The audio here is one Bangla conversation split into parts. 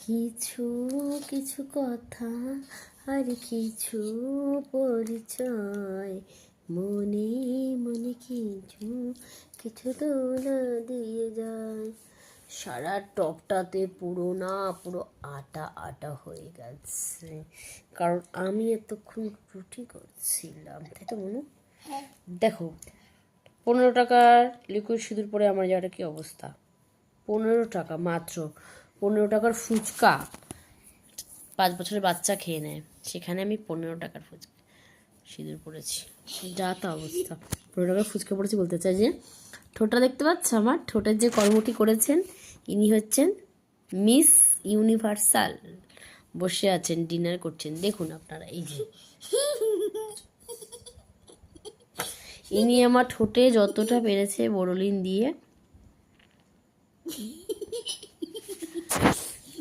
কিছু কিছু কথা আর কিছু পরিচয়, মনে মনে কিছু কিছু দোলা দিয়ে যায়। সারা টপটাতে পুরো আটা আটা হয়ে গেছে, কারণ আমি এতক্ষণ রুটি করছিলাম, তাই তো মনে। দেখো 15 টাকার লিকুইড সিঁদুর পরে আমার জায়গাটা কী অবস্থা। 15 টাকা মাত্র, 15 টাকার ফুচকা 5 বছরের বাচ্চা খেয়ে নেয়, সেখানে আমি 15 টাকার ফুচকা সিঁদুর পড়েছি, যা তা অবস্থা। 15 টাকার ফুচকা পড়েছি বলতে চাই যে ঠোঁটটা দেখতে পাচ্ছ, আমার ঠোঁটের যে কর্মটি করেছেন ইনি হচ্ছেন মিস ইউনিভার্সাল, বসে আছেন ডিনার করছেন, দেখুন আপনারা। এই যে ইনি আমার ঠোঁটে যতটা পেরেছে বোরোলিন দিয়ে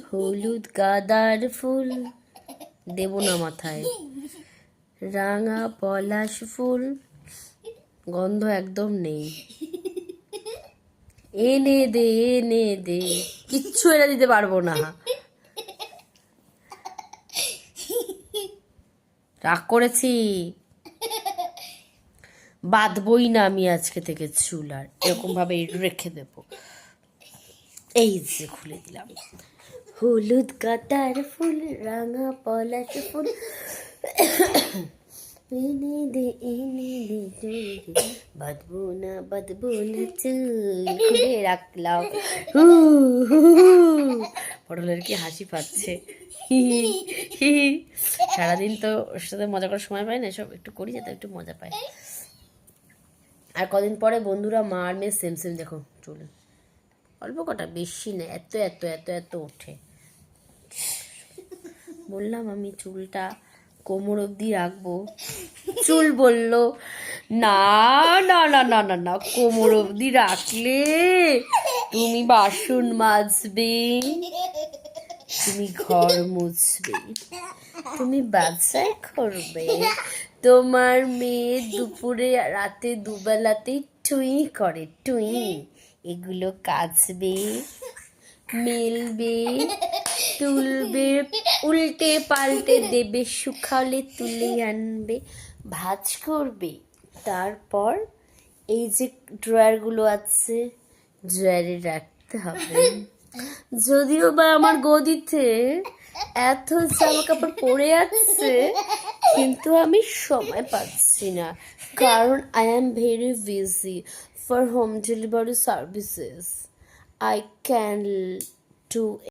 হলুদ গাঁদার ফুল দেব না মাথায়, রাঙা পলাশ ফুল গন্ধ একদম নেই, এনে দে এনে দে, কিচ্ছু এনে দিতে পারবো না। রাগ করেছি, বাঁধবই না আমি আজকে থেকে চুল, আর এরকম ভাবে রেখে দেবো। এই যে খুলে দিলাম, হলুদ গাঁদার ফুল রাঙা পলাশ ফুল এনে দে বাঁধবো না চুল, খুলে রাখলাম। পটলের কি হাসি পাচ্ছে, সারাদিন তো ওর সাথে মজা করার সময় পাই না, সব একটু করি যাতে একটু মজা পায়। আর কদিন পরে বন্ধুরা মা আর মেয়ে সেম সেম দেখো চুল, অল্প কটা, বেশি না, এত এত এত এত ওঠে। বললাম আমি চুলটা কোমর অবধি রাখবো, চুল বললো না না না না না না, কোমর অবধি রাখলে তুমি বাসন মাজবে, তুমি ঘর মুছবে, তুমি বাচ্চা করবে, তোমার মেয়ে দুপুরে রাতে দুবেলাতেই টুই করে, টুই এগুলো কাচবে, মেলবে, তুলবে, উল্টে পাল্টে দেবে, শুকালে তুলে আনবে, ভাঁজ করবে। তারপর এই যে ড্রয়ারগুলো আছে ড্রয়ারে রাখতে হবে। যদিও বা আমার গদিতে এত জামা কাপড় পরে আছে, কিন্তু আমি সময় পাচ্ছি না, কারণ I am very busy for home delivery services. I can do